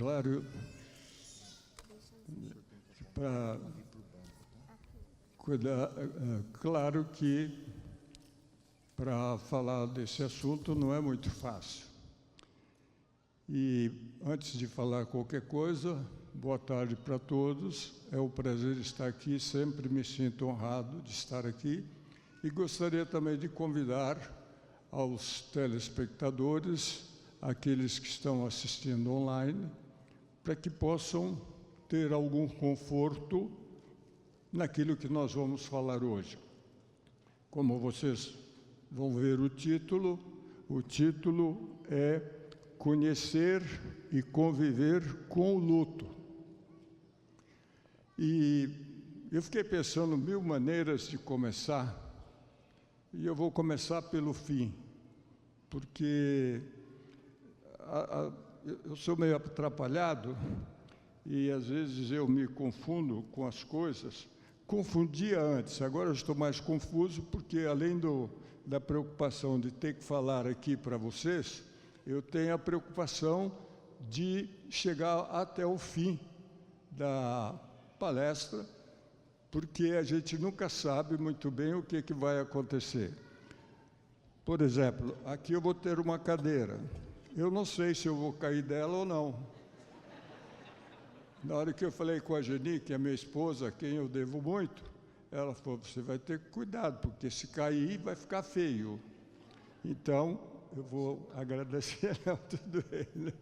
claro, para cuidar, claro que para falar desse assunto não é muito fácil. E antes de falar qualquer coisa, boa tarde para todos. É um prazer estar aqui, sempre me sinto honrado de estar aqui. E gostaria também de convidar aos telespectadores, aqueles que estão assistindo online, para que possam ter algum conforto naquilo que nós vamos falar hoje. Como vocês vão ver o título é Conhecer e Conviver com o Luto. E eu fiquei pensando mil maneiras de começar, e eu vou começar pelo fim, porque eu sou meio atrapalhado e às vezes eu me confundo com as coisas. Confundia antes, agora eu estou mais confuso porque além da preocupação de ter que falar aqui para vocês, eu tenho a preocupação de chegar até o fim da palestra, porque a gente nunca sabe muito bem o que vai acontecer. Por exemplo, aqui eu vou ter uma cadeira. Eu não sei se eu vou cair dela ou não. Na hora que eu falei com a Geni, que é minha esposa, a quem eu devo muito, ela falou, você vai ter cuidado, porque se cair vai ficar feio. Então, eu vou agradecer ela tudo ele.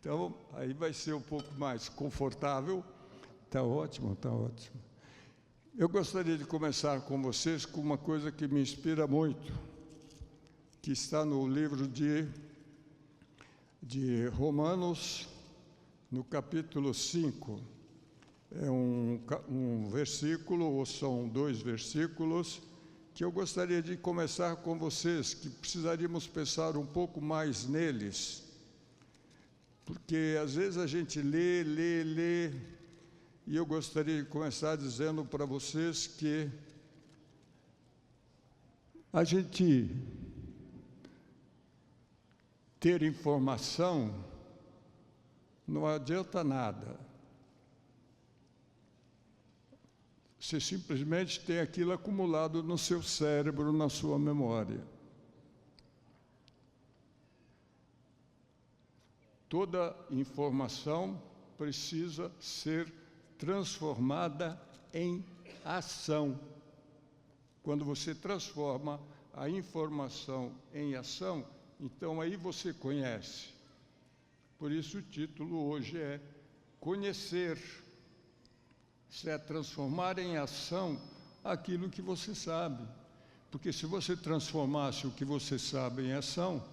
Então, aí vai ser um pouco mais confortável. Está ótimo, está ótimo. Eu gostaria de começar com vocês com uma coisa que me inspira muito, que está no livro de Romanos, no capítulo 5. É um versículo, ou são dois versículos, que eu gostaria de começar com vocês, que precisaríamos pensar um pouco mais neles, porque às vezes a gente lê, e eu gostaria de começar dizendo para vocês que a gente ter informação não adianta nada. Você simplesmente tem aquilo acumulado no seu cérebro, na sua memória. Toda informação precisa ser transformada em ação. Quando você transforma a informação em ação, então aí você conhece. Por isso o título hoje é Conhecer. Isso é transformar em ação aquilo que você sabe. Porque se você transformasse o que você sabe em ação,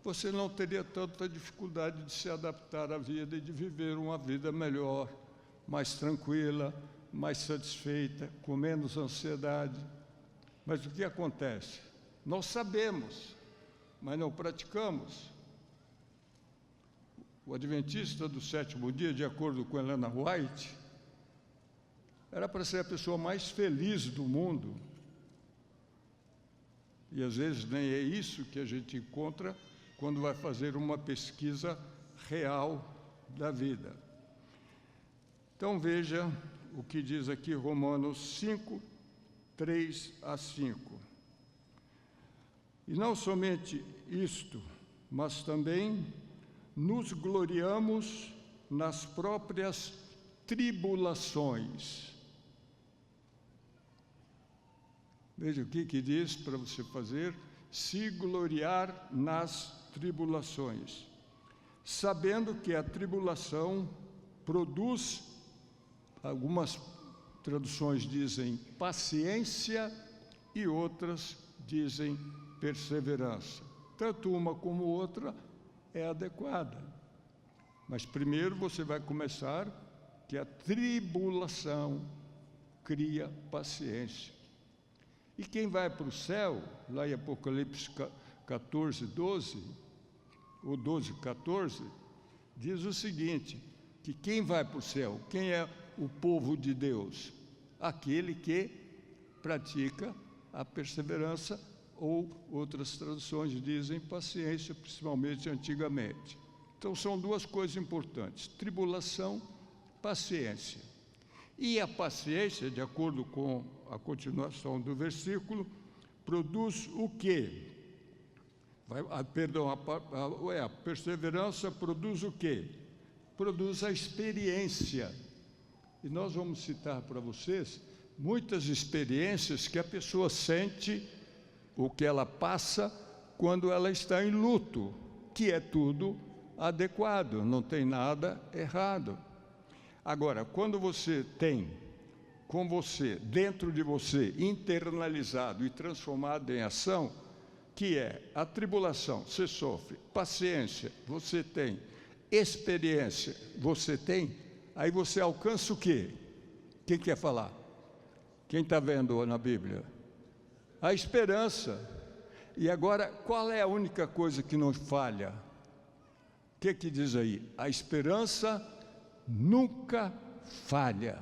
você não teria tanta dificuldade de se adaptar à vida e de viver uma vida melhor, mais tranquila, mais satisfeita, com menos ansiedade. Mas o que acontece? Nós sabemos, mas não praticamos. O adventista do sétimo dia, de acordo com Helena White, era para ser a pessoa mais feliz do mundo. E às vezes nem é isso que a gente encontra quando vai fazer uma pesquisa real da vida. Então veja o que diz aqui Romanos 5, 3 a 5. E não somente isto, mas também nos gloriamos nas próprias tribulações. Veja o que diz para você fazer: se gloriar nas tribulações, sabendo que a tribulação produz, algumas traduções dizem paciência e outras dizem perseverança. Tanto uma como outra é adequada. Mas primeiro você vai começar que a tribulação cria paciência. E quem vai para o céu, lá em Apocalipse 14, 12, ou 12, 14, diz o seguinte, que quem vai para o céu, quem é o povo de Deus? Aquele que pratica a perseverança, ou outras traduções dizem paciência, principalmente antigamente. Então, são duas coisas importantes: tribulação, paciência. E a paciência, de acordo com a continuação do versículo, produz o quê? A perseverança produz o quê? Produz a experiência. E nós vamos citar para vocês muitas experiências que a pessoa sente, o que ela passa quando ela está em luto, que é tudo adequado, não tem nada errado. Agora, quando você tem com você, dentro de você, internalizado e transformado em ação, que é a tribulação, você sofre, paciência, você tem, experiência, você tem, aí você alcança o quê? Quem quer falar? Quem está vendo na Bíblia? A esperança. E agora, qual é a única coisa que não falha? O que diz aí? A esperança nunca falha.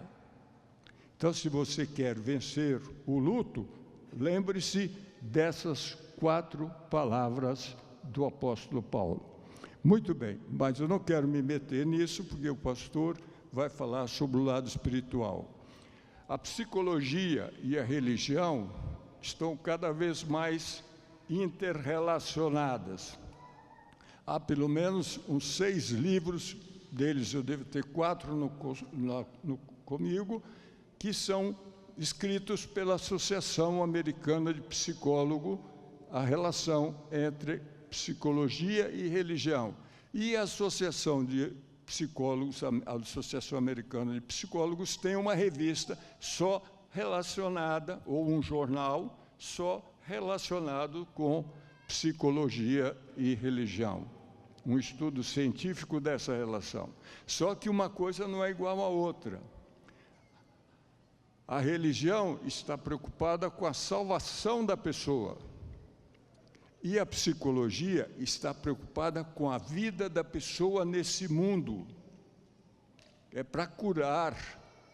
Então, se você quer vencer o luto, lembre-se dessas 4 palavras do apóstolo Paulo. Muito bem, mas eu não quero me meter nisso, porque o pastor vai falar sobre o lado espiritual. A psicologia e a religião estão cada vez mais interrelacionadas. Há pelo menos uns 6 livros, deles eu devo ter 4 comigo, que são escritos pela Associação Americana de Psicólogos, a relação entre psicologia e religião. E a Associação de Psicólogos, a Associação Americana de Psicólogos, tem uma revista só relacionada, ou um jornal só relacionado com psicologia e religião. Um estudo científico dessa relação. Só que uma coisa não é igual à outra. A religião está preocupada com a salvação da pessoa. E a psicologia está preocupada com a vida da pessoa nesse mundo. É para curar,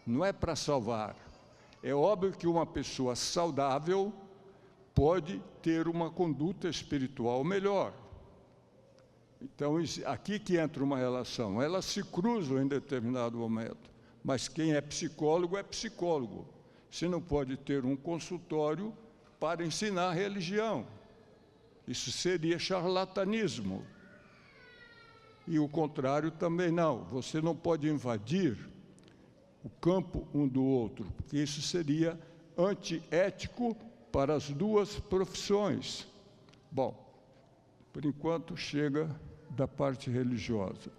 não é para salvar. É óbvio que uma pessoa saudável pode ter uma conduta espiritual melhor. Então, aqui que entra uma relação. Elas se cruzam em determinado momento. Mas quem é psicólogo é psicólogo. Você não pode ter um consultório para ensinar religião. Isso seria charlatanismo. E o contrário também não. Você não pode invadir o campo um do outro, porque isso seria antiético para as duas profissões. Bom, por enquanto chega da parte religiosa.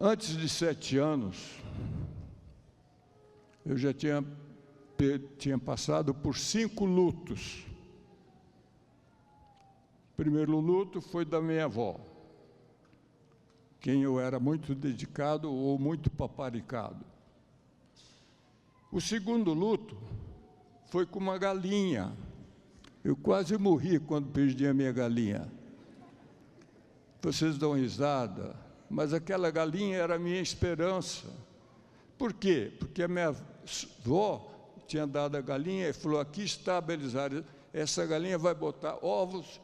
Antes de 7 anos, eu já tinha passado por 5 lutos. O primeiro luto foi da minha avó, quem eu era muito dedicado ou muito paparicado. O segundo luto foi com uma galinha. Eu quase morri quando perdi a minha galinha. Vocês dão risada, mas aquela galinha era a minha esperança. Por quê? Porque a minha avó tinha dado a galinha e falou: aqui está a Belisário, essa galinha vai botar ovos,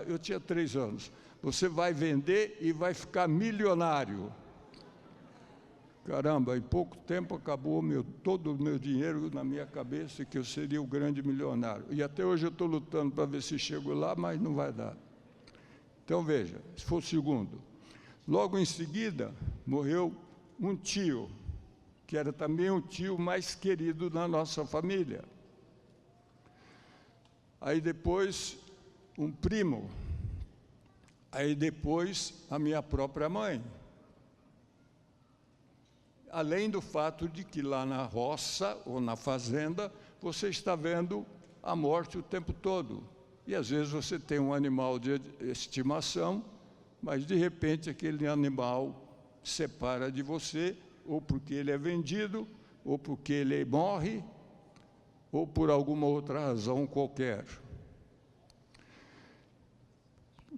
eu tinha 3 anos, você vai vender e vai ficar milionário. Caramba, em pouco tempo acabou todo o meu dinheiro na minha cabeça, que eu seria o grande milionário. E até hoje eu estou lutando para ver se chego lá, mas não vai dar. Então, veja, esse foi o segundo. Logo em seguida, morreu um tio, que era também o tio mais querido da nossa família. Aí depois, um primo. Aí depois, a minha própria mãe. Além do fato de que lá na roça ou na fazenda, você está vendo a morte o tempo todo. E às vezes você tem um animal de estimação, mas de repente aquele animal separa de você, ou porque ele é vendido, ou porque ele morre, ou por alguma outra razão qualquer.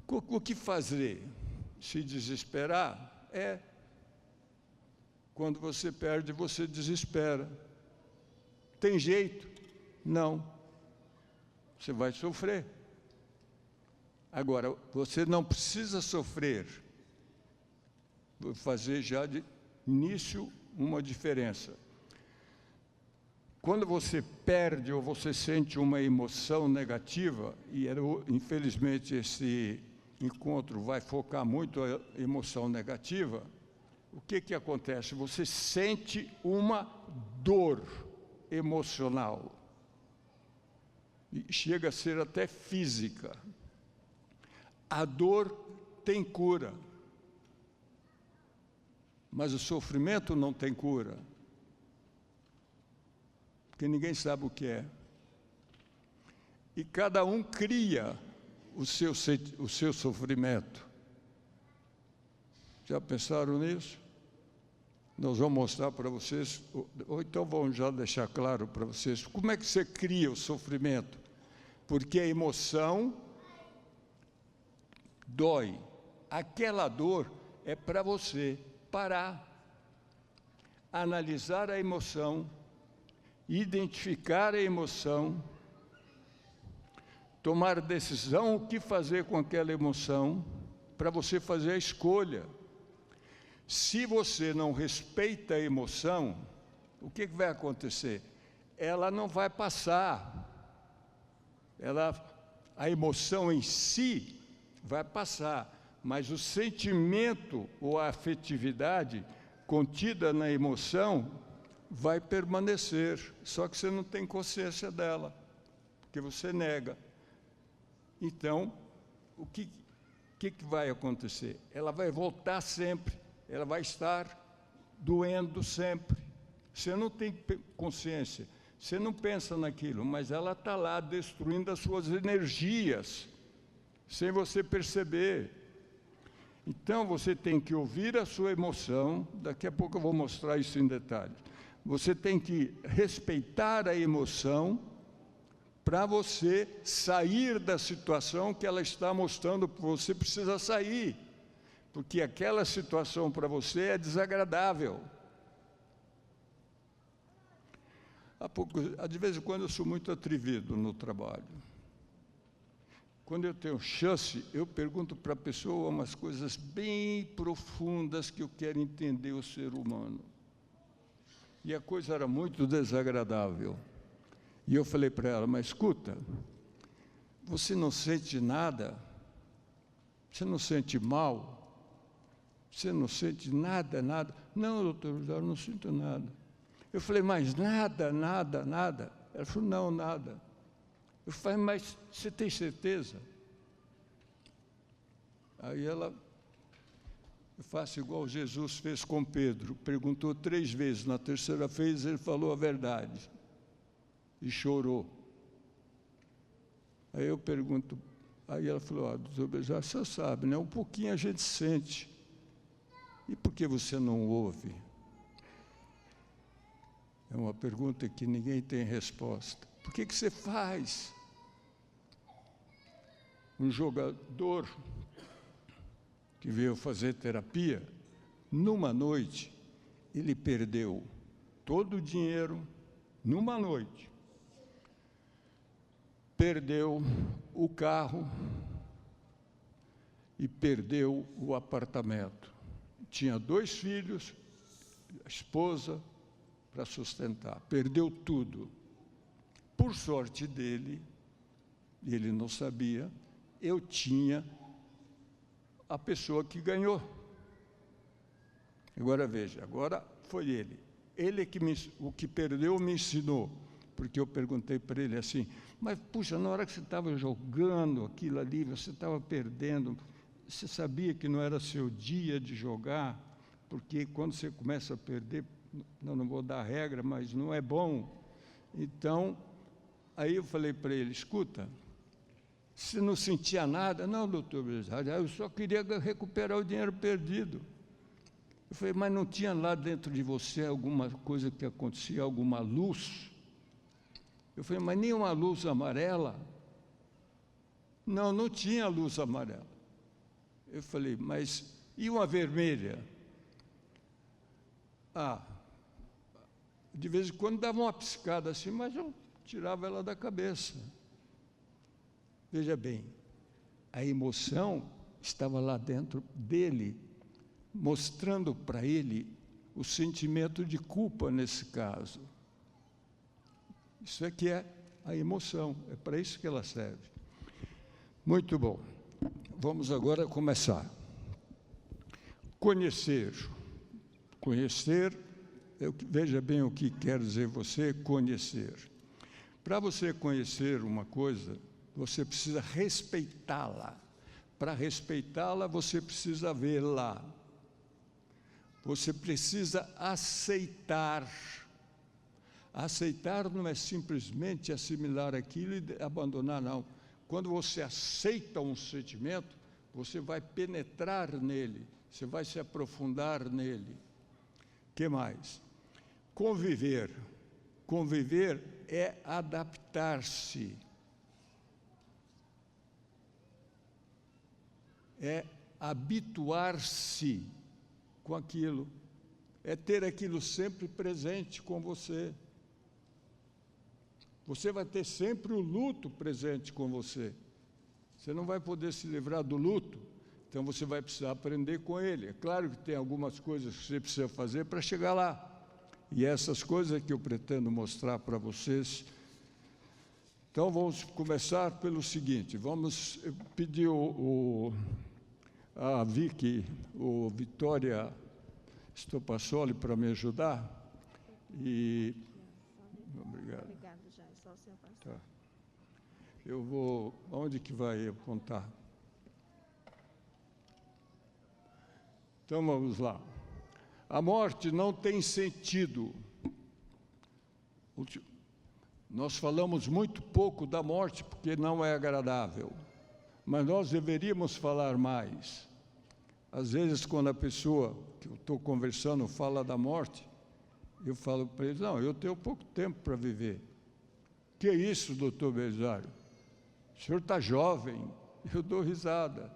O que fazer? Se desesperar? Quando você perde, você desespera. Tem jeito? Não. Você vai sofrer. Agora, você não precisa sofrer. Vou fazer já de início uma diferença. Quando você perde ou você sente uma emoção negativa, e infelizmente esse encontro vai focar muito a emoção negativa, o que acontece? Você sente uma dor emocional, e chega a ser até física. A dor tem cura, mas o sofrimento não tem cura, porque ninguém sabe o que é. E cada um cria o seu sofrimento. Já pensaram nisso? Nós vamos mostrar para vocês, ou então vamos já deixar claro para vocês, como é que você cria o sofrimento. Porque a emoção dói. Aquela dor é para você parar, analisar a emoção, identificar a emoção, tomar decisão o que fazer com aquela emoção, para você fazer a escolha. Se você não respeita a emoção, o que vai acontecer? Ela não vai passar. A emoção em si vai passar, mas o sentimento ou a afetividade contida na emoção vai permanecer, só que você não tem consciência dela, porque você nega. Então, o que vai acontecer? Ela vai voltar sempre, ela vai estar doendo sempre. Você não tem consciência, você não pensa naquilo, mas ela está lá destruindo as suas energias, sem você perceber. Então, você tem que ouvir a sua emoção, daqui a pouco eu vou mostrar isso em detalhes. Você tem que respeitar a emoção para você sair da situação que ela está mostrando que você precisa sair, porque aquela situação para você é desagradável. De vez em quando eu sou muito atrevido no trabalho. Quando eu tenho chance, eu pergunto para a pessoa umas coisas bem profundas que eu quero entender o ser humano. E a coisa era muito desagradável. E eu falei para ela, mas escuta, você não sente nada? Você não sente mal? Você não sente nada, nada? Não, doutor, eu não sinto nada. Eu falei, mas nada, nada, nada? Ela falou, não, nada. Eu falei, mas você tem certeza? Aí eu faço igual Jesus fez com Pedro, perguntou 3 vezes, na terceira vez ele falou a verdade e chorou. Aí eu pergunto, aí ela falou, doutor Bejar, você sabe, né? Um pouquinho a gente sente. E por que você não ouve? É uma pergunta que ninguém tem resposta. Por que você faz? Um jogador que veio fazer terapia, numa noite, ele perdeu todo o dinheiro, numa noite. Perdeu o carro e perdeu o apartamento. Tinha 2 filhos, a esposa para sustentar. Perdeu tudo. Por sorte dele, ele não sabia, eu tinha a pessoa que ganhou. Agora veja, agora foi ele. Ele que o que perdeu me ensinou, porque eu perguntei para ele assim, mas puxa, na hora que você estava jogando aquilo ali, você estava perdendo, você sabia que não era seu dia de jogar? Porque quando você começa a perder, não vou dar regra, mas não é bom. Então, aí eu falei para ele, escuta, você não sentia nada? Não, doutor Bejar, eu só queria recuperar o dinheiro perdido. Eu falei, mas não tinha lá dentro de você alguma coisa que acontecia, alguma luz? Eu falei, mas nem uma luz amarela? Não, não tinha luz amarela. Eu falei, mas e uma vermelha? De vez em quando dava uma piscada assim, mas eu tirava ela da cabeça. Veja bem, a emoção estava lá dentro dele, mostrando para ele o sentimento de culpa nesse caso. Isso é que é a emoção, é para isso que ela serve. Muito bom. Vamos agora começar. Conhecer. Conhecer, veja bem o que quer dizer você conhecer. Para você conhecer uma coisa, você precisa respeitá-la. Para respeitá-la, você precisa vê-la. Você precisa aceitar. Aceitar não é simplesmente assimilar aquilo e abandonar, não. Quando você aceita um sentimento, você vai penetrar nele, você vai se aprofundar nele. O que mais? Conviver. Conviver é adaptar-se. É habituar-se com aquilo, é ter aquilo sempre presente com você. Você vai ter sempre o luto presente com você. Você não vai poder se livrar do luto, então você vai precisar aprender com ele. É claro que tem algumas coisas que você precisa fazer para chegar lá. E essas coisas que eu pretendo mostrar para vocês. Então vamos começar pelo seguinte, vamos pedir a Vicky, o Vitória Stopassoli para me ajudar. E obrigado. Obrigado, já. É só o senhor passar. Tá. Eu vou. Onde que vai apontar? Então vamos lá. A morte não tem sentido. Nós falamos muito pouco da morte porque não é agradável. Mas nós deveríamos falar mais. Às vezes, quando a pessoa que eu estou conversando fala da morte, eu falo para ele, não, eu tenho pouco tempo para viver. Que é isso, doutor Belisário? O senhor está jovem. Eu dou risada.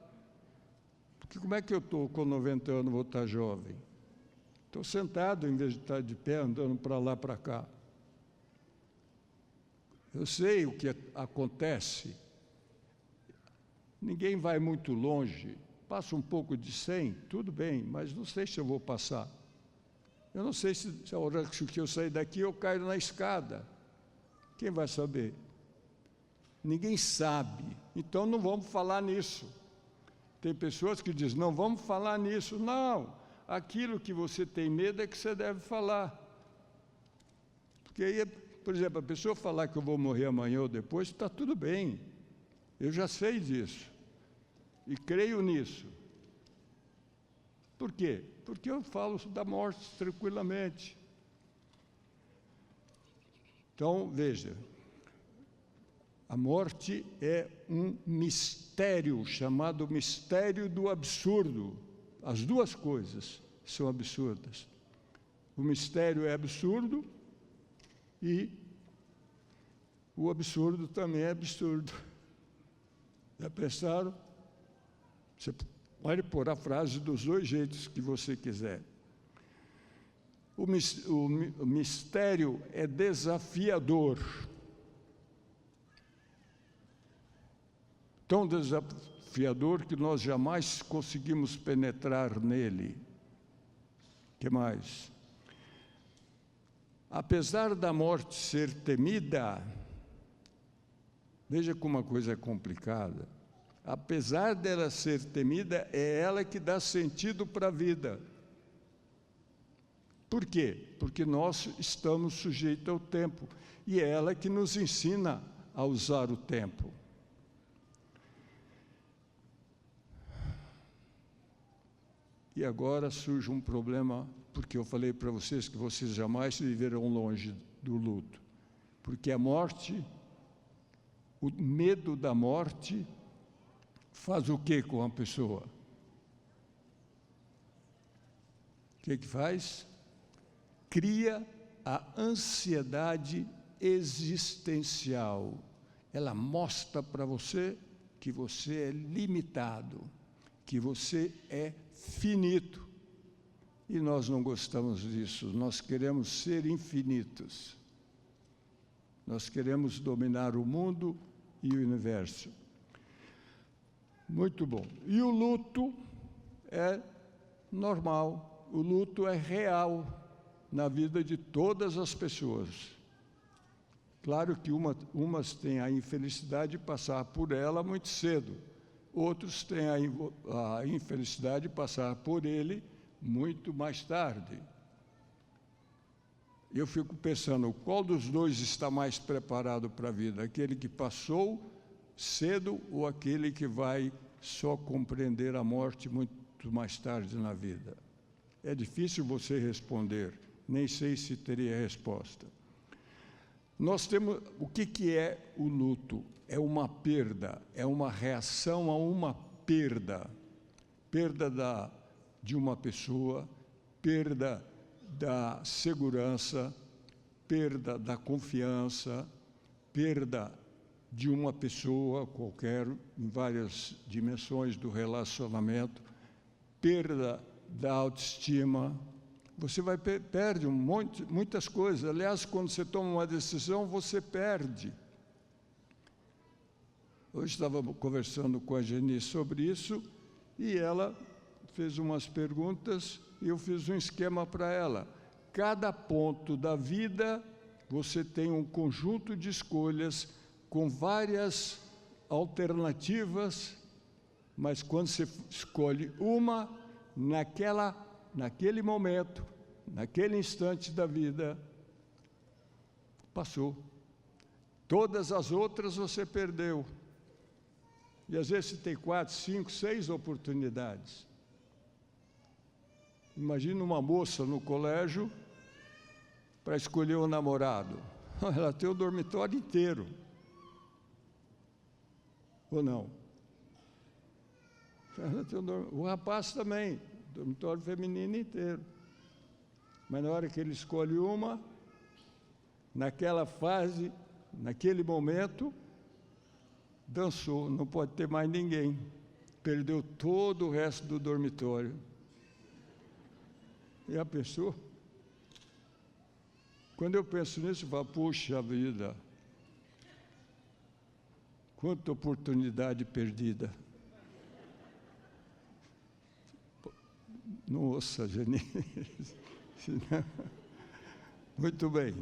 Porque como é que eu estou com 90 anos, vou estar jovem? Estou sentado em vez de estar de pé, andando para lá, para cá. Eu sei o que acontece. Ninguém vai muito longe. Passa um pouco de 100, tudo bem, mas não sei se eu vou passar. Eu não sei se a hora que eu sair daqui eu caio na escada. Quem vai saber? Ninguém sabe. Então não vamos falar nisso. Tem pessoas que dizem, não vamos falar nisso. Não, aquilo que você tem medo é que você deve falar. Porque aí, por exemplo, a pessoa falar que eu vou morrer amanhã ou depois, está tudo bem. Eu já sei disso. E creio nisso. Por quê? Porque eu falo da morte tranquilamente. Então, veja, a morte é um mistério, chamado mistério do absurdo. As duas coisas são absurdas. O mistério é absurdo e o absurdo também é absurdo. Já pensaram? Você pode pôr a frase dos dois jeitos que você quiser. O mistério é desafiador. Tão desafiador que nós jamais conseguimos penetrar nele. O que mais? Apesar da morte ser temida, veja como a coisa é complicada. Apesar dela ser temida, é ela que dá sentido para a vida. Por quê? Porque nós estamos sujeitos ao tempo. E é ela que nos ensina a usar o tempo. E agora surge um problema, porque eu falei para vocês que vocês jamais viverão longe do luto. Porque a morte, o medo da morte, faz o que com a pessoa? O que faz? Cria a ansiedade existencial. Ela mostra para você que você é limitado, que você é finito. E nós não gostamos disso, nós queremos ser infinitos. Nós queremos dominar o mundo e o universo. Muito bom. E o luto é normal, o luto é real na vida de todas as pessoas. Claro que umas têm a infelicidade de passar por ela muito cedo, outros têm a infelicidade de passar por ele muito mais tarde. Eu fico pensando, qual dos dois está mais preparado para a vida? Aquele que passou cedo ou aquele que vai só compreender a morte muito mais tarde na vida? É difícil você responder, nem sei se teria resposta. Nós temos, o que é o luto? É uma perda, é uma reação a uma perda. Perda de uma pessoa, perda da segurança, perda da confiança, perda de uma pessoa qualquer, em várias dimensões do relacionamento, perda da autoestima. Você perde muitas coisas. Aliás, quando você toma uma decisão, você perde. Hoje estava conversando com a Geni sobre isso, e ela fez umas perguntas, e eu fiz um esquema para ela. Cada ponto da vida, você tem um conjunto de escolhas com várias alternativas, mas quando você escolhe uma, naquele momento, naquele instante da vida, passou. Todas as outras você perdeu. E às vezes você tem 4, 5, 6 oportunidades. Imagina uma moça no colégio para escolher um namorado. Ela tem o dormitório inteiro. Ou não? O rapaz também, dormitório feminino inteiro. Mas na hora que ele escolhe uma, naquela fase, naquele momento, dançou, não pode ter mais ninguém. Perdeu todo o resto do dormitório. Já pensou? Quando eu penso nisso, eu falo, puxa vida, quanta oportunidade perdida. Nossa, Geni. Muito bem.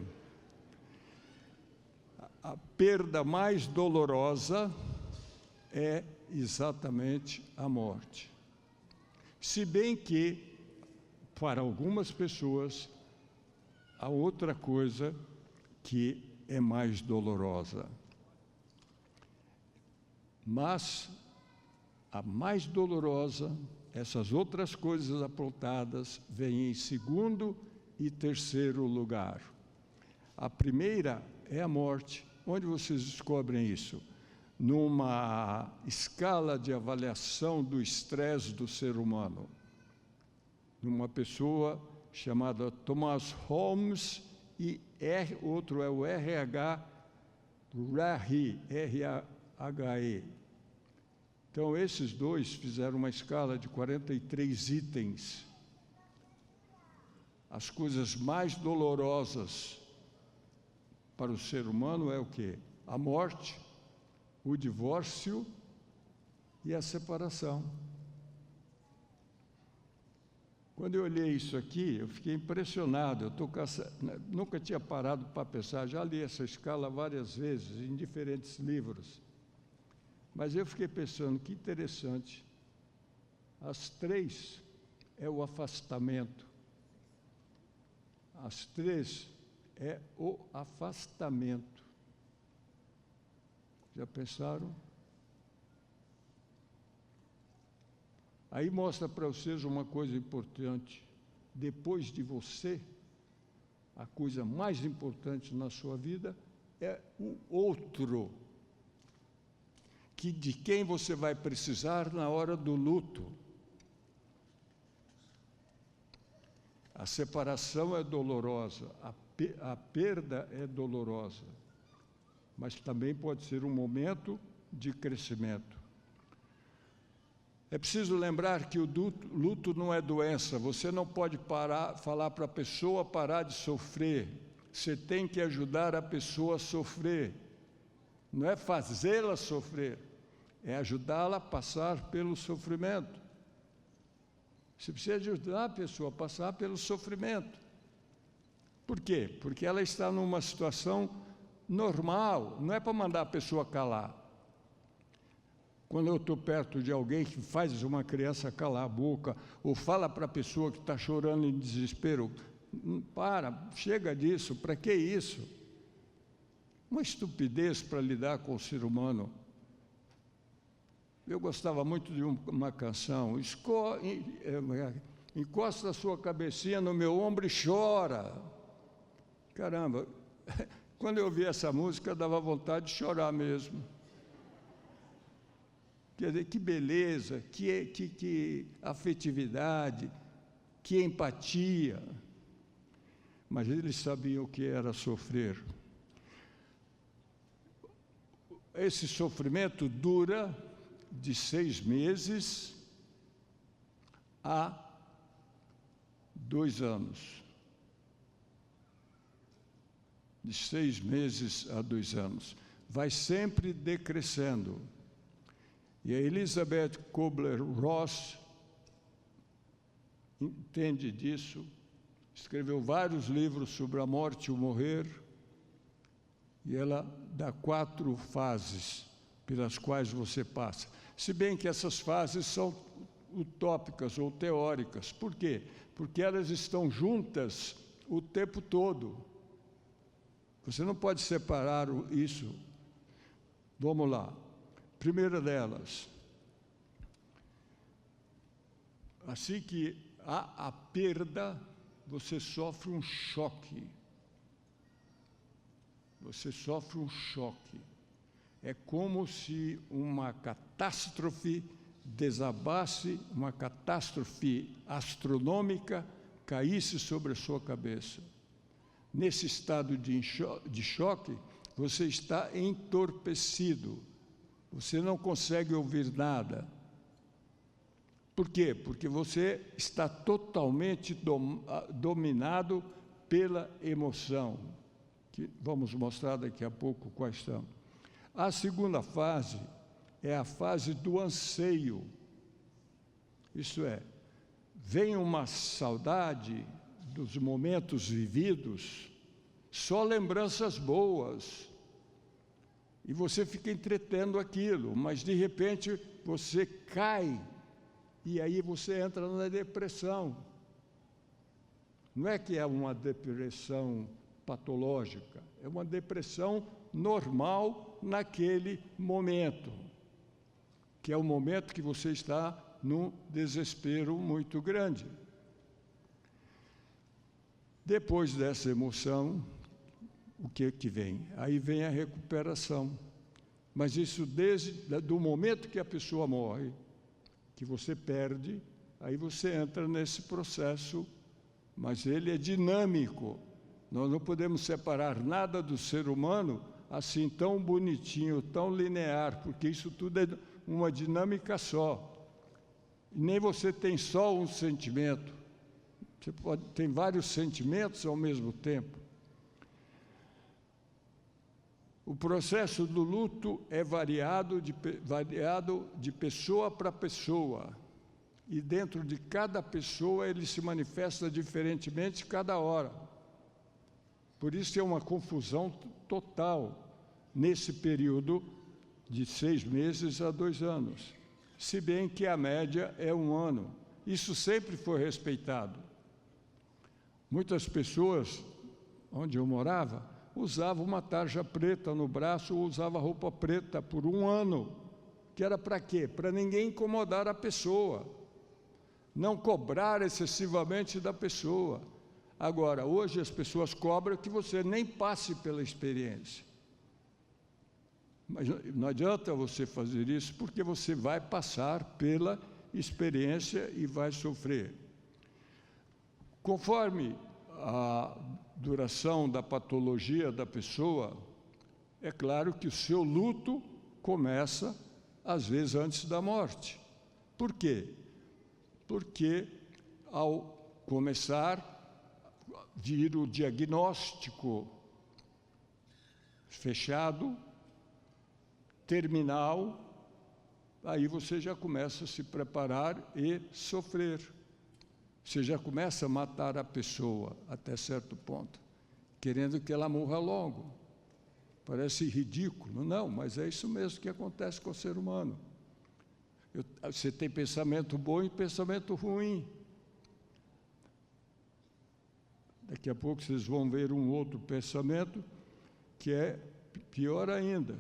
A perda mais dolorosa é exatamente a morte. Se bem que, para algumas pessoas, há outra coisa que é mais dolorosa. Mas a mais dolorosa, essas outras coisas apontadas, vêm em segundo e terceiro lugar. A primeira é a morte. Onde vocês descobrem isso? Numa escala de avaliação do estresse do ser humano. Numa pessoa chamada Thomas Holmes e outro é o R.H. Rahe, R-A-H-E. Então, esses dois fizeram uma escala de 43 itens. As coisas mais dolorosas para o ser humano é o quê? A morte, o divórcio e a separação. Quando eu olhei isso aqui, eu fiquei impressionado. Nunca tinha parado para pensar, já li essa escala várias vezes, em diferentes livros. Mas eu fiquei pensando, que interessante. As três é o afastamento. As três é o afastamento. Já pensaram? Aí mostra para vocês uma coisa importante. Depois de você, a coisa mais importante na sua vida é o outro, de quem você vai precisar na hora do luto. A separação é dolorosa, a perda é dolorosa, mas também pode ser um momento de crescimento. É preciso lembrar que o luto não é doença. Você não pode falar para a pessoa parar de sofrer. Você tem que ajudar a pessoa a sofrer. Não é fazê-la sofrer, é ajudá-la a passar pelo sofrimento. Você precisa ajudar a pessoa a passar pelo sofrimento. Por quê? Porque ela está numa situação normal, não é para mandar a pessoa calar. Quando eu estou perto de alguém que faz uma criança calar a boca, ou fala para a pessoa que está chorando em desespero, chega disso, para que isso? Uma estupidez para lidar com o ser humano. Eu gostava muito de uma canção, encosta a sua cabecinha no meu ombro e chora. Caramba, quando eu ouvi essa música, dava vontade de chorar mesmo. Quer dizer, que beleza, que afetividade, que empatia. Mas eles sabiam o que era sofrer. Esse sofrimento dura de 6 meses a 2 anos. De 6 meses a 2 anos. Vai sempre decrescendo. E a Elizabeth Kubler-Ross entende disso, escreveu vários livros sobre a morte e o morrer, e ela dá 4 fases pelas quais você passa. Se bem que essas fases são utópicas ou teóricas. Por quê? Porque elas estão juntas o tempo todo. Você não pode separar isso. Vamos lá. Primeira delas, assim que há a perda, você sofre um choque. Você sofre um choque. É como se uma catástrofe desabasse, uma catástrofe astronômica caísse sobre a sua cabeça. Nesse estado de choque, você está entorpecido. Você não consegue ouvir nada. Por quê? Porque você está totalmente dominado pela emoção, que vamos mostrar daqui a pouco quais são. A segunda fase é a fase do anseio. Isso é, vem uma saudade dos momentos vividos, só lembranças boas. E você fica entretendo aquilo, mas de repente você cai e aí você entra na depressão. Não é que é uma depressão patológica, é uma depressão normal naquele momento, que é o momento que você está num desespero muito grande. Depois dessa emoção, o que vem? Aí vem a recuperação. Mas isso desde do momento que a pessoa morre, que você perde, aí você entra nesse processo, mas ele é dinâmico. Nós não podemos separar nada do ser humano assim tão bonitinho, tão linear, porque isso tudo é uma dinâmica só. E nem você tem só um sentimento. Você tem vários sentimentos ao mesmo tempo. O processo do luto é variado de pessoa para pessoa. E dentro de cada pessoa ele se manifesta diferentemente cada hora. Por isso é uma confusão total nesse período de 6 meses a 2 anos. Se bem que a média é 1 ano. Isso sempre foi respeitado. Muitas pessoas, onde eu morava, usava uma tarja preta no braço ou usava roupa preta por 1 ano. Que era para quê? Para ninguém incomodar a pessoa. Não cobrar excessivamente da pessoa. Agora, hoje as pessoas cobram que você nem passe pela experiência. Mas não adianta você fazer isso, porque você vai passar pela experiência e vai sofrer. Conforme a duração da patologia da pessoa, é claro que o seu luto começa, às vezes, antes da morte. Por quê? Porque, ao começar a vir o diagnóstico fechado, terminal, aí você já começa a se preparar e sofrer. Você já começa a matar a pessoa até certo ponto, querendo que ela morra logo. Parece ridículo, não, mas é isso mesmo que acontece com o ser humano. Você tem pensamento bom e pensamento ruim. Daqui a pouco vocês vão ver um outro pensamento que é pior ainda.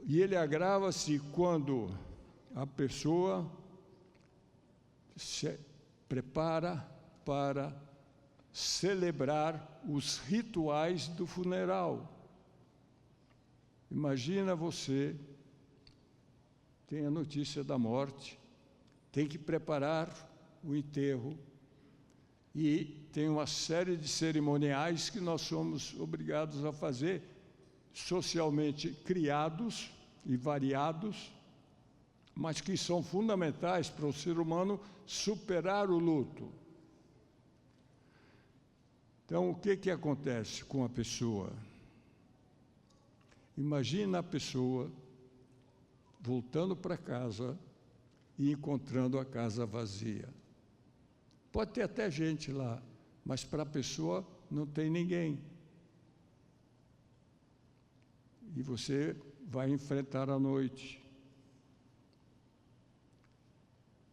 E ele agrava-se quando a pessoa se prepara para celebrar os rituais do funeral. Imagina você tem a notícia da morte, tem que preparar o enterro e tem uma série de cerimoniais que nós somos obrigados a fazer, socialmente criados e variados, mas que são fundamentais para o ser humano superar o luto. Então, o que acontece com a pessoa? Imagina a pessoa voltando para casa e encontrando a casa vazia. Pode ter até gente lá, mas para a pessoa não tem ninguém. E você vai enfrentar a noite.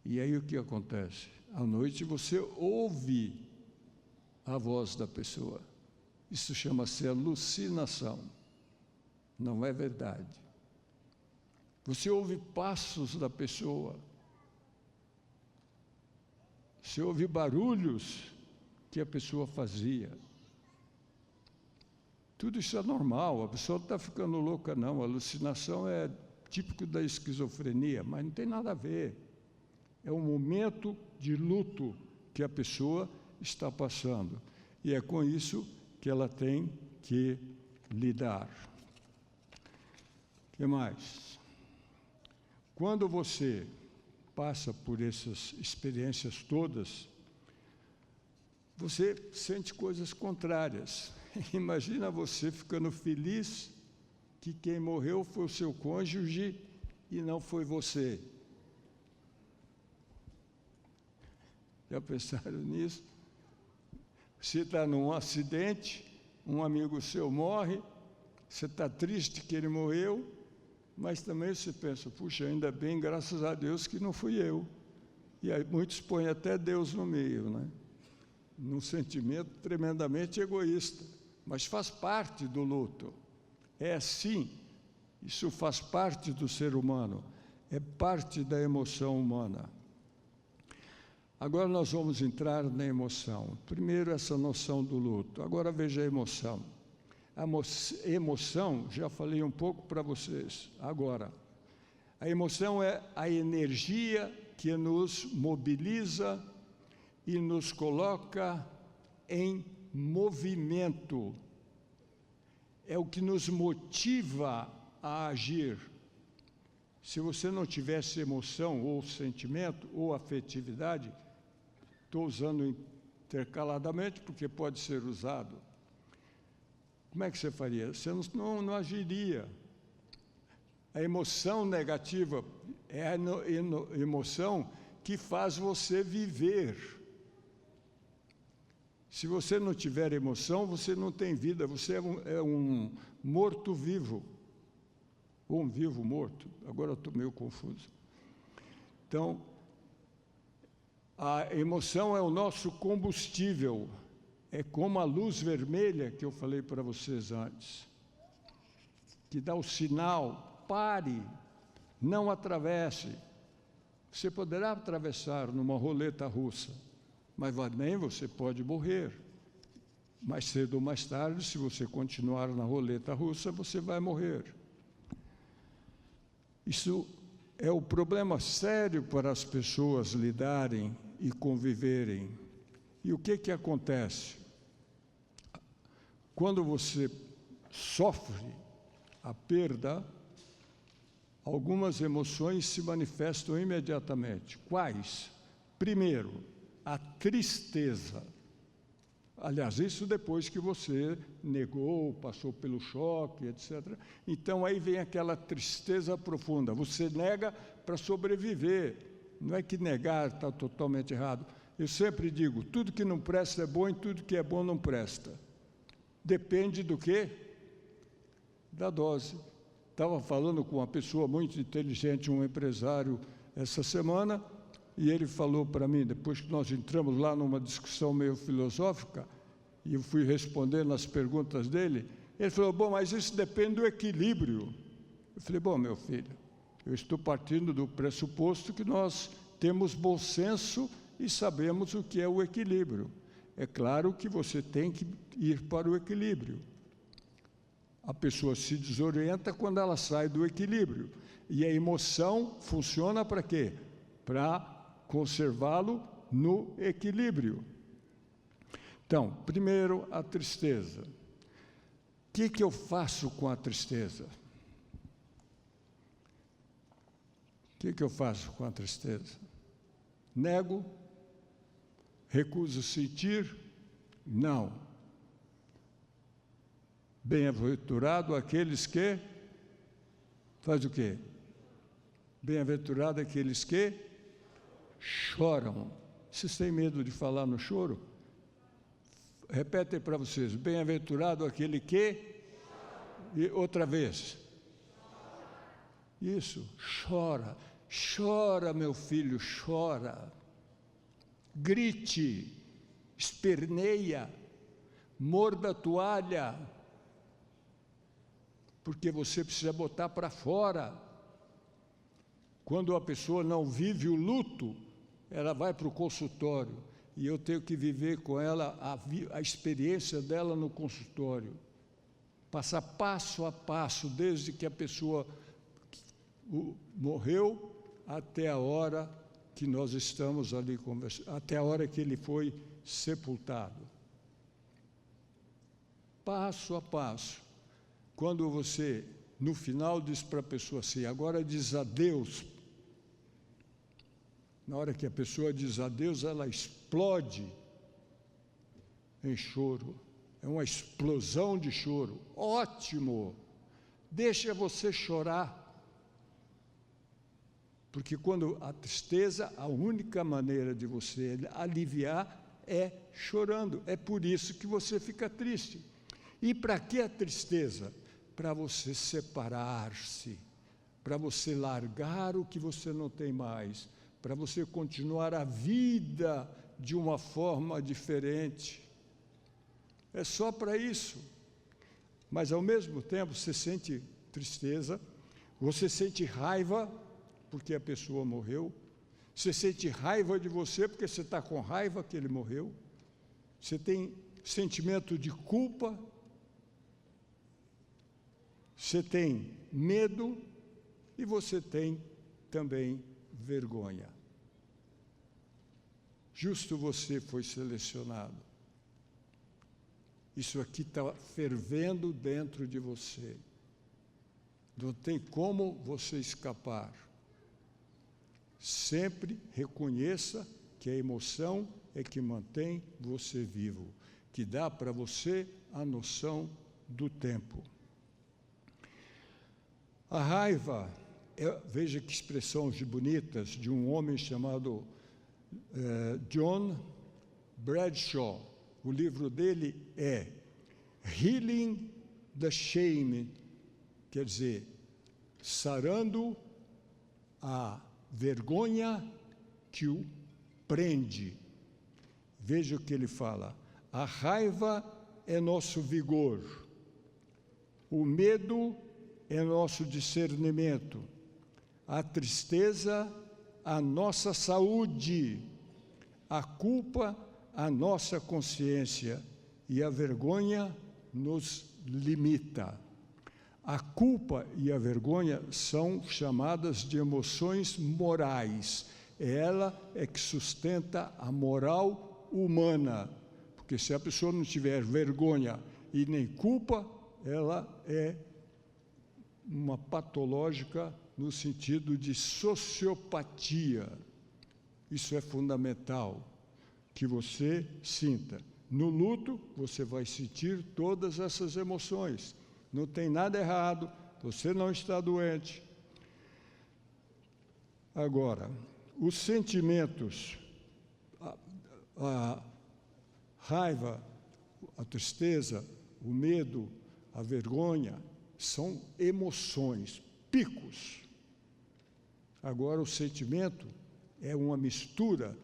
E aí o que acontece? À noite você ouve a voz da pessoa. Isso chama-se alucinação. Não é verdade. Você ouve passos da pessoa. Você ouve barulhos que a pessoa fazia. Tudo isso é normal, a pessoa não está ficando louca, não. A alucinação é típico da esquizofrenia, mas não tem nada a ver. É um momento de luto que a pessoa está passando. E é com isso que ela tem que lidar. O que mais? Quando você passa por essas experiências todas, você sente coisas contrárias. Imagina você ficando feliz que quem morreu foi o seu cônjuge e não foi você. Já pensaram nisso? Você está num acidente, um amigo seu morre, você está triste que ele morreu, mas também você pensa, puxa, ainda bem, graças a Deus que não fui eu. E aí muitos põem até Deus no meio, né? Num sentimento tremendamente egoísta, mas faz parte do luto. É assim, isso faz parte do ser humano, é parte da emoção humana. Agora nós vamos entrar na emoção. Primeiro essa noção do luto, agora veja a emoção. A emoção, já falei um pouco para vocês, agora. A emoção é a energia que nos mobiliza e nos coloca em movimento. É o que nos motiva a agir. Se você não tivesse emoção, ou sentimento, ou afetividade, estou usando intercaladamente porque pode ser usado, como é que você faria? Você não agiria. A emoção negativa é a emoção que faz você viver. Se você não tiver emoção, você não tem vida, você é um morto-vivo, ou um vivo-morto, agora eu estou meio confuso. Então, a emoção é o nosso combustível, é como a luz vermelha que eu falei para vocês antes, que dá o sinal, pare, não atravesse. Você poderá atravessar numa roleta russa, mas nem você pode morrer. Mais cedo ou mais tarde, se você continuar na roleta russa, você vai morrer. Isso é o problema sério para as pessoas lidarem e conviverem. E o que acontece? Quando você sofre a perda, algumas emoções se manifestam imediatamente. Quais? Primeiro, a tristeza. Aliás, isso depois que você negou, passou pelo choque, etc. Então, aí vem aquela tristeza profunda. Você nega para sobreviver. Não é que negar está totalmente errado. Eu sempre digo, tudo que não presta é bom e tudo que é bom não presta. Depende do quê? Da dose. Estava falando com uma pessoa muito inteligente, um empresário, essa semana, e ele falou para mim, depois que nós entramos lá numa discussão meio filosófica, e eu fui respondendo as perguntas dele, ele falou, bom, mas isso depende do equilíbrio. Eu falei, bom, meu filho, eu estou partindo do pressuposto que nós temos bom senso e sabemos o que é o equilíbrio. É claro que você tem que ir para o equilíbrio. A pessoa se desorienta quando ela sai do equilíbrio. E a emoção funciona para quê? Para conservá-lo no equilíbrio. Então, primeiro, a tristeza. O que eu faço com a tristeza? O que eu faço com a tristeza? Nego? Recuso sentir? Não. Bem-aventurado aqueles que... Faz o quê? Bem-aventurado aqueles que choram. Vocês têm medo de falar no choro? Repete para vocês. Bem-aventurado aquele que... E outra vez. Isso, chora. Chora, meu filho, chora. Grite, esperneia, morda a toalha, porque você precisa botar para fora. Quando a pessoa não vive o luto, ela vai para o consultório, e eu tenho que viver com ela a experiência dela no consultório, passar passo a passo, desde que a pessoa morreu até a hora que nós estamos ali conversando, até a hora que ele foi sepultado. Passo a passo. Quando você, no final, diz para a pessoa assim, agora diz adeus. Na hora que a pessoa diz adeus, ela explode em choro. É uma explosão de choro. Ótimo! Deixa você chorar. Porque quando a tristeza, a única maneira de você aliviar é chorando. É por isso que você fica triste. E para que a tristeza? Para você separar-se, para você largar o que você não tem mais, para você continuar a vida de uma forma diferente. É só para isso. Mas, ao mesmo tempo, você sente tristeza, você sente raiva, porque a pessoa morreu, você sente raiva de você, porque você está com raiva que ele morreu, você tem sentimento de culpa, você tem medo e você tem também vergonha. Justo você foi selecionado. Isso aqui está fervendo dentro de você. Não tem como você escapar. Sempre reconheça que a emoção é que mantém você vivo, que dá para você a noção do tempo. A raiva, veja que expressões bonitas de um homem chamado John Bradshaw. O livro dele é Healing the Shame, quer dizer, sarando a vergonha que o prende. Veja o que ele fala. A raiva é nosso vigor. O medo é nosso discernimento. A tristeza, a nossa saúde. A culpa, a nossa consciência. E a vergonha nos limita. A culpa e a vergonha são chamadas de emoções morais. Ela é que sustenta a moral humana. Porque se a pessoa não tiver vergonha e nem culpa, ela é uma patológica no sentido de sociopatia. Isso é fundamental, que você sinta. No luto, você vai sentir todas essas emoções. Não tem nada errado, você não está doente. Agora, os sentimentos, a raiva, a tristeza, o medo, a vergonha, são emoções, picos. Agora, o sentimento é uma mistura,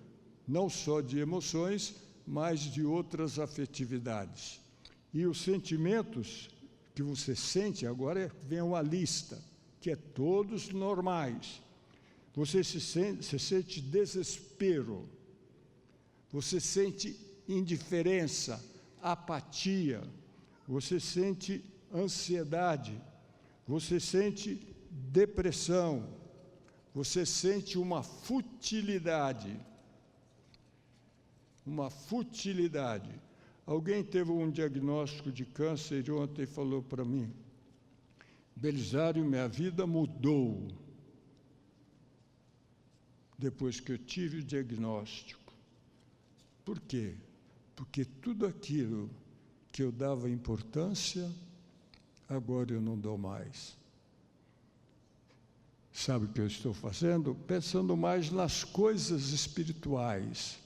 não só de emoções, mas de outras afetividades. E os sentimentos que você sente, agora vem uma lista, que é todos normais. Você sente desespero, você sente indiferença, apatia, você sente ansiedade, você sente depressão, você sente uma futilidade. Uma futilidade. Alguém teve um diagnóstico de câncer e ontem falou para mim: Belisário, minha vida mudou depois que eu tive o diagnóstico. Por quê? Porque tudo aquilo que eu dava importância, agora eu não dou mais. Sabe o que eu estou fazendo? Pensando mais nas coisas espirituais.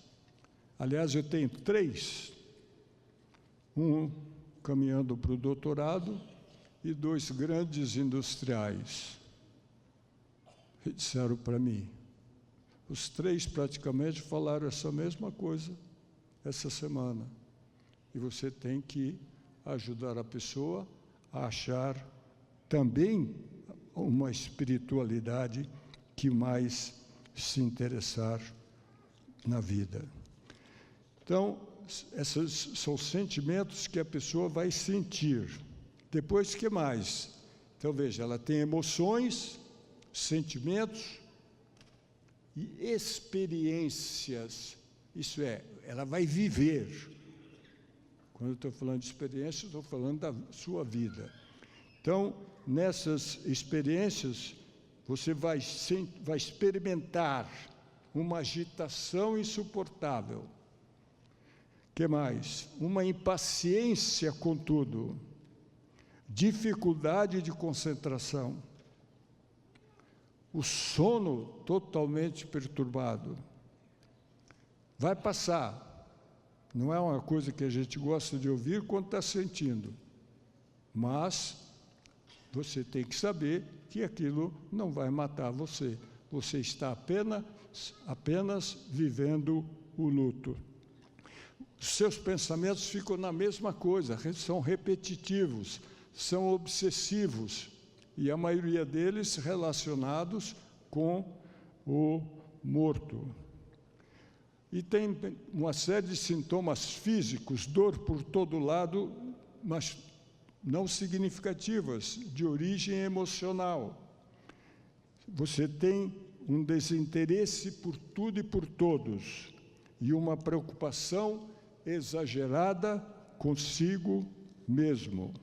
Aliás, eu tenho 3. Um caminhando para o doutorado e 2 grandes industriais. E disseram para mim, os 3 praticamente falaram essa mesma coisa essa semana. E você tem que ajudar a pessoa a achar também uma espiritualidade que mais se interessar na vida. Então, esses são sentimentos que a pessoa vai sentir. Depois, o que mais? Então, veja, ela tem emoções, sentimentos e experiências. Isso é, ela vai viver. Quando eu estou falando de experiência, estou falando da sua vida. Então, nessas experiências, você vai experimentar uma agitação insuportável. O que mais? Uma impaciência com tudo, dificuldade de concentração, o sono totalmente perturbado. Vai passar. Não é uma coisa que a gente gosta de ouvir quando está sentindo, mas você tem que saber que aquilo não vai matar você. Você está apenas vivendo o luto. Seus pensamentos ficam na mesma coisa, são repetitivos, são obsessivos, e a maioria deles relacionados com o morto. E tem uma série de sintomas físicos, dor por todo lado, mas não significativas, de origem emocional. Você tem um desinteresse por tudo e por todos, e uma preocupação exagerada consigo mesmo.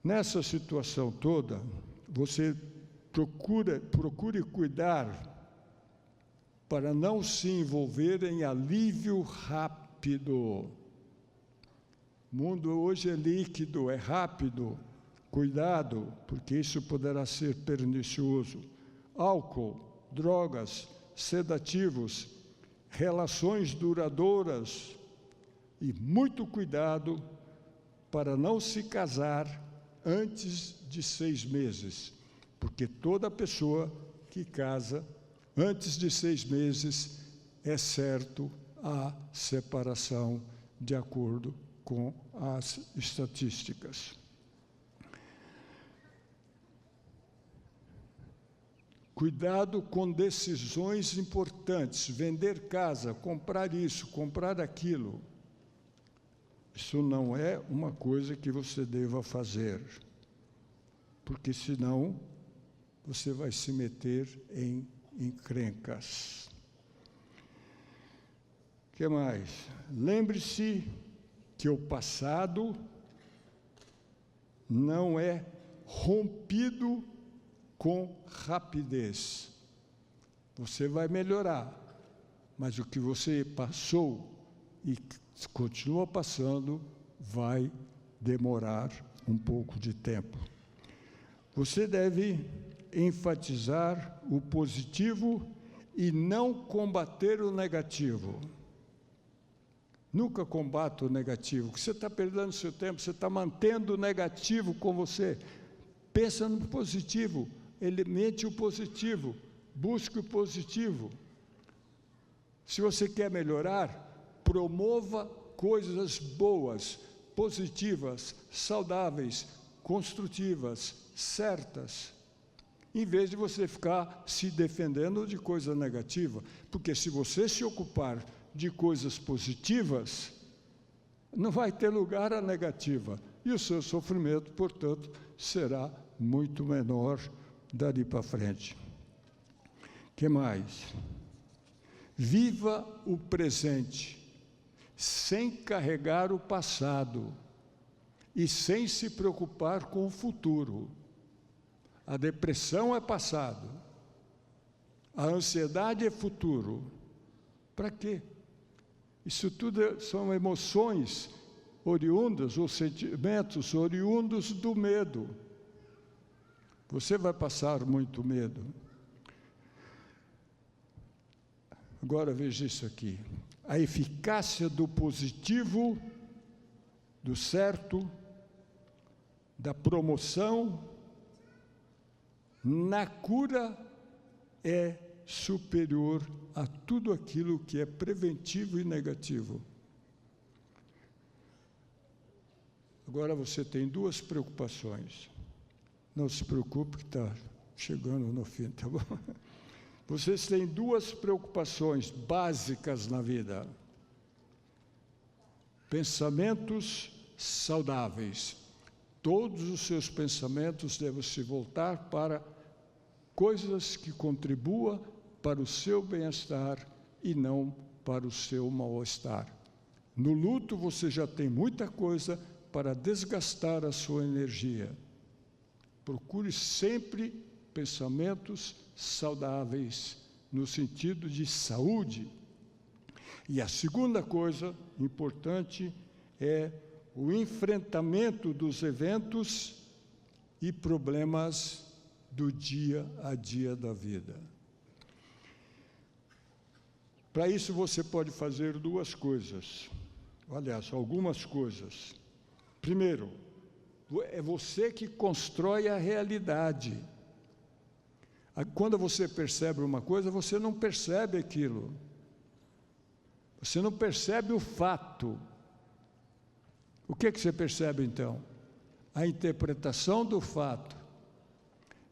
Nessa situação toda, você procure cuidar para não se envolver em alívio rápido. O mundo hoje é líquido, é rápido. Cuidado, porque isso poderá ser pernicioso. Álcool, drogas, sedativos, relações duradouras e muito cuidado para não se casar antes de 6 meses, porque toda pessoa que casa antes de 6 meses é certo a separação de acordo com as estatísticas. Cuidado com decisões importantes, vender casa, comprar isso, comprar aquilo. Isso não é uma coisa que você deva fazer, porque senão você vai se meter em encrencas. O que mais? Lembre-se que o passado não é rompido com rapidez. Você vai melhorar, mas o que você passou e continua passando, vai demorar um pouco de tempo. Você deve enfatizar o positivo e não combater o negativo. Nunca combata o negativo, você está perdendo seu tempo, você está mantendo o negativo com você. Pensa no positivo, alimente o positivo, busque o positivo. Se você quer melhorar, promova coisas boas, positivas, saudáveis, construtivas, certas, em vez de você ficar se defendendo de coisa negativa, porque se você se ocupar de coisas positivas, não vai ter lugar à negativa, e o seu sofrimento, portanto, será muito menor dali para frente. Que mais? Viva o presente, sem carregar o passado e sem se preocupar com o futuro. A depressão é passado, a ansiedade é futuro. Para quê? Isso tudo são emoções oriundas, ou sentimentos oriundos do medo. Você vai passar muito medo. Agora veja isso aqui. A eficácia do positivo, do certo, da promoção, na cura é superior a tudo aquilo que é preventivo e negativo. Agora você tem duas preocupações. Não se preocupe que está chegando no fim, tá bom? Vocês têm duas preocupações básicas na vida. Pensamentos saudáveis. Todos os seus pensamentos devem se voltar para coisas que contribuam para o seu bem-estar e não para o seu mal-estar. No luto você já tem muita coisa para desgastar a sua energia. Procure sempre pensamentos saudáveis, no sentido de saúde. E a segunda coisa importante é o enfrentamento dos eventos e problemas do dia a dia da vida. Para isso você pode fazer duas coisas, aliás, algumas coisas. Primeiro, é você que constrói a realidade. Quando você percebe uma coisa, você não percebe aquilo. Você não percebe o fato. O que você percebe, então? A interpretação do fato.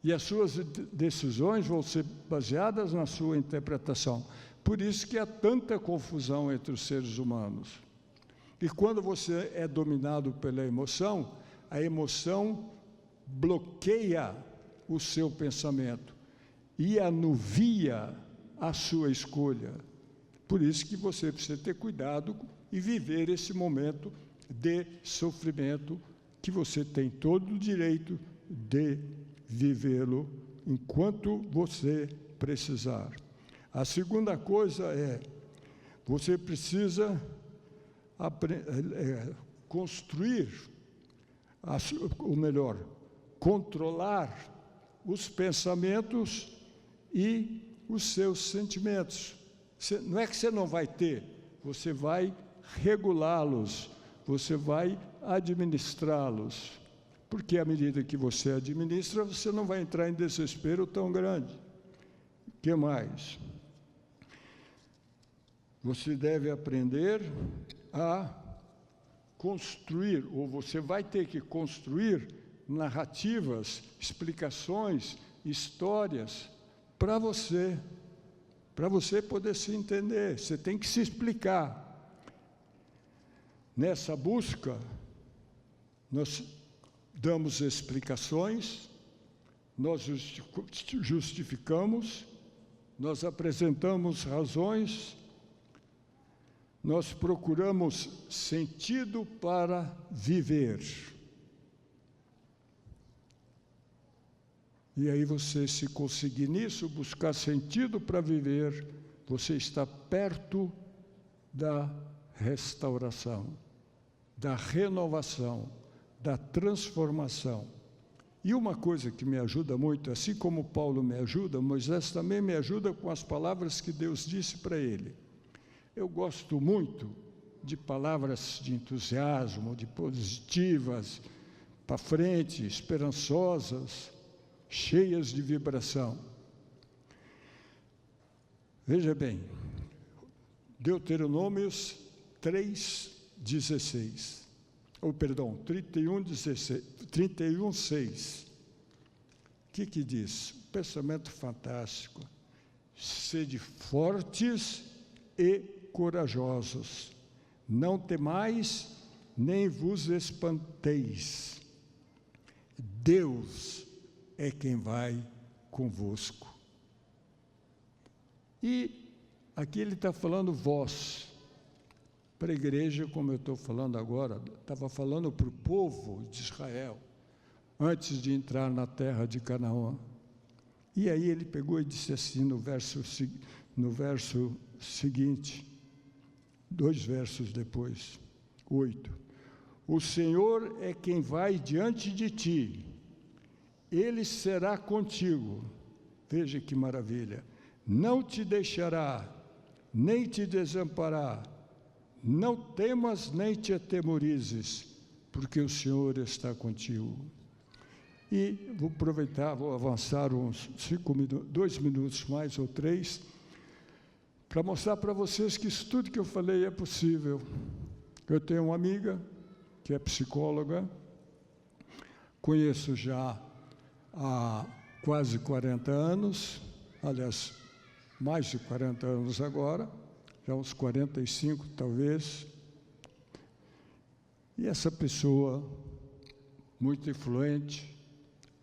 E as suas decisões vão ser baseadas na sua interpretação. Por isso que há tanta confusão entre os seres humanos. E quando você é dominado pela emoção, a emoção bloqueia o seu pensamento e anuvia a sua escolha. Por isso que você precisa ter cuidado e viver esse momento de sofrimento que você tem todo o direito de vivê-lo enquanto você precisar. A segunda coisa é, você precisa construir, ou melhor, controlar os pensamentos e os seus sentimentos. Não é que você não vai ter, você vai regulá-los, você vai administrá-los, porque à medida que você administra, você não vai entrar em desespero tão grande. O que mais? Você deve aprender a construir, ou você vai ter que construir narrativas, explicações, histórias para você poder se entender. Você tem que se explicar. Nessa busca, nós damos explicações, nós justificamos, nós apresentamos razões, nós procuramos sentido para viver. E aí você, se conseguir nisso, buscar sentido para viver, você está perto da restauração, da renovação, da transformação. E uma coisa que me ajuda muito, assim como Paulo me ajuda, Moisés também me ajuda com as palavras que Deus disse para ele. Eu gosto muito de palavras de entusiasmo, de positivas, para frente, esperançosas, cheias de vibração. Veja bem, Deuteronômios 3:16, ou perdão, 31:6. O que diz? Um pensamento fantástico. Sede fortes e corajosos, não temais, nem vos espanteis. Deus é quem vai convosco. E aqui ele está falando vós, para a igreja, como eu estou falando agora, estava falando para o povo de Israel, antes de entrar na terra de Canaã. E aí ele pegou e disse assim no verso seguinte, 2 versos depois, 8. O Senhor é quem vai diante de ti, Ele será contigo. Veja que maravilha. Não te deixará, nem te desamparará. Não temas, nem te atemorizes, porque o Senhor está contigo. E vou aproveitar, vou avançar uns 2 minutos mais ou 3, para mostrar para vocês que isso tudo que eu falei é possível. Eu tenho uma amiga que é psicóloga, conheço já há quase 40 anos, aliás, mais de 40 anos agora, já uns 45 talvez, e essa pessoa muito influente,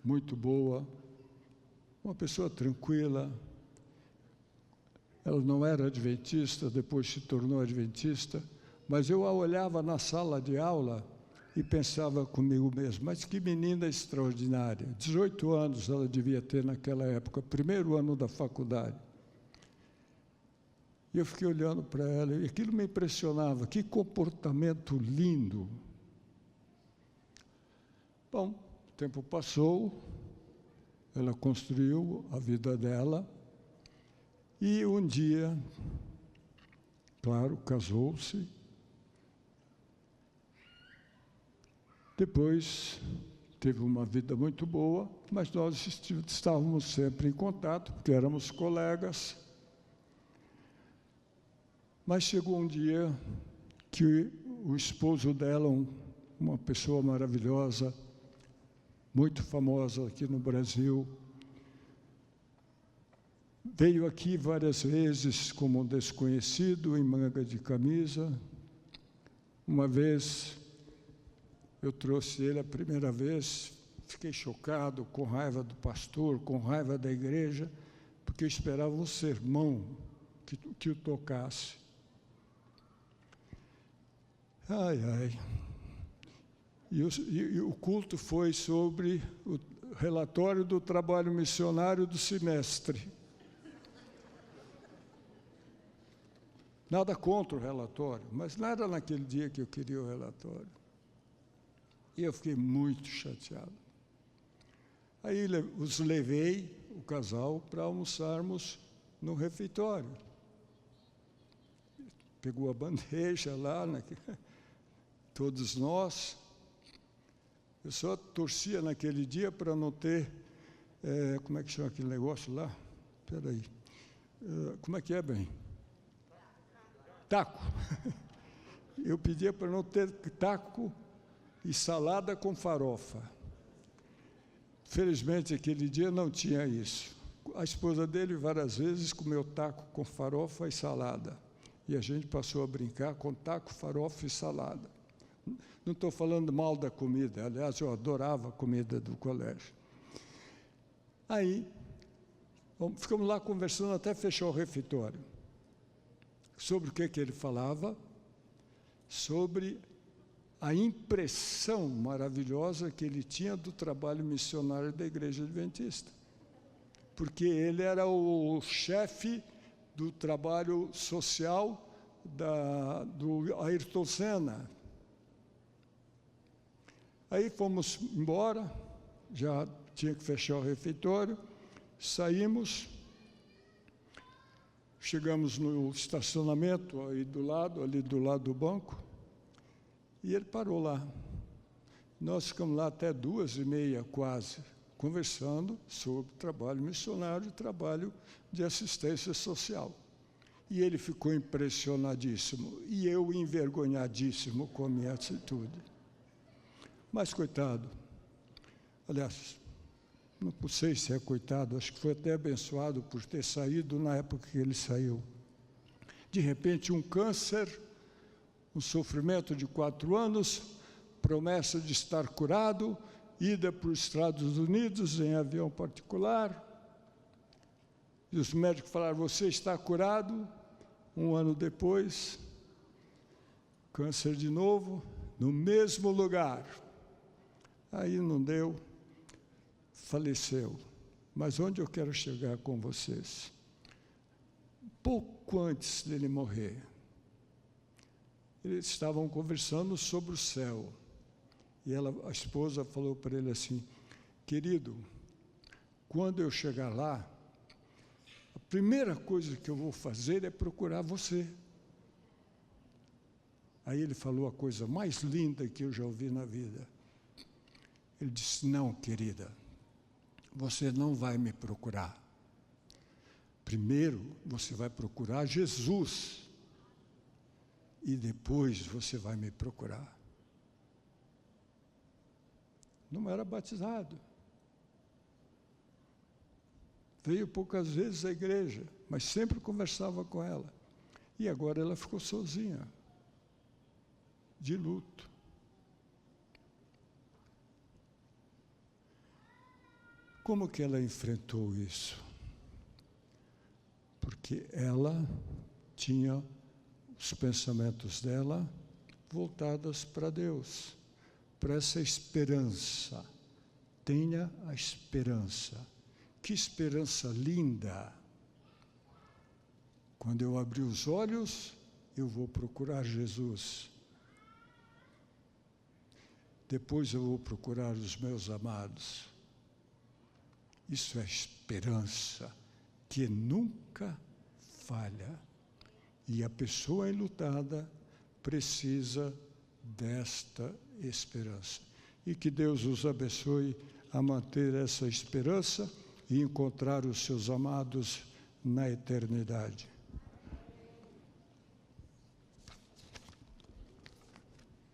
muito boa, uma pessoa tranquila. Ela não era adventista, depois se tornou adventista, mas eu a olhava na sala de aula e pensava comigo mesmo, mas que menina extraordinária. 18 anos ela devia ter naquela época, primeiro ano da faculdade. E eu fiquei olhando para ela e aquilo me impressionava, que comportamento lindo. Bom, o tempo passou, ela construiu a vida dela, e um dia, claro, casou-se. Depois teve uma vida muito boa, mas nós estávamos sempre em contato, porque éramos colegas. Mas chegou um dia que o esposo dela, uma pessoa maravilhosa, muito famosa aqui no Brasil, veio aqui várias vezes como um desconhecido, em manga de camisa. Uma vez eu trouxe ele a primeira vez, fiquei chocado, com raiva do pastor, com raiva da igreja, porque eu esperava um sermão que o tocasse. Ai, ai. E o culto foi sobre o relatório do trabalho missionário do semestre. Nada contra o relatório, mas não era naquele dia que eu queria o relatório. E eu fiquei muito chateado. Aí os levei, o casal, para almoçarmos no refeitório. Pegou a bandeja lá, todos nós. Eu só torcia naquele dia para não ter, como é que chama aquele negócio lá? Espera aí. Como é que é, bem? Taco. Eu pedia para não ter taco e salada com farofa. Felizmente, aquele dia não tinha isso. A esposa dele, várias vezes, comeu taco com farofa e salada. E a gente passou a brincar com taco, farofa e salada. Não estou falando mal da comida, aliás, eu adorava a comida do colégio. Aí, ficamos lá conversando até fechar o refeitório. Sobre o que ele falava? Sobre a impressão maravilhosa que ele tinha do trabalho missionário da Igreja Adventista. Porque ele era o chefe do trabalho social do Ayrton Senna. Aí fomos embora, já tinha que fechar o refeitório, saímos, chegamos no estacionamento ali do lado do banco, e ele parou lá. Nós ficamos lá até 2h30 quase, conversando sobre trabalho missionário e trabalho de assistência social. E ele ficou impressionadíssimo, e eu envergonhadíssimo com a minha atitude. Mas, coitado, aliás, não sei se é coitado, acho que foi até abençoado por ter saído na época que ele saiu. De repente, um câncer, um sofrimento de 4 anos, promessa de estar curado, ida para os Estados Unidos em avião particular. E os médicos falaram, você está curado. 1 ano depois, câncer de novo, no mesmo lugar. Aí não deu, faleceu. Mas onde eu quero chegar com vocês? Pouco antes dele morrer, eles estavam conversando sobre o céu. E a esposa falou para ele assim, querido, quando eu chegar lá, a primeira coisa que eu vou fazer é procurar você. Aí ele falou a coisa mais linda que eu já ouvi na vida. Ele disse, não, querida, você não vai me procurar. Primeiro você vai procurar Jesus e depois você vai me procurar. Não era batizado. Veio poucas vezes à igreja, mas sempre conversava com ela. E agora ela ficou sozinha, de luto. Como que ela enfrentou isso? Porque ela tinha os pensamentos dela voltados para Deus, para essa esperança. Tenha a esperança. Que esperança linda! Quando eu abrir os olhos, eu vou procurar Jesus. Depois eu vou procurar os meus amados. Isso é esperança que nunca falha. E a pessoa enlutada precisa desta esperança. E que Deus os abençoe a manter essa esperança e encontrar os seus amados na eternidade.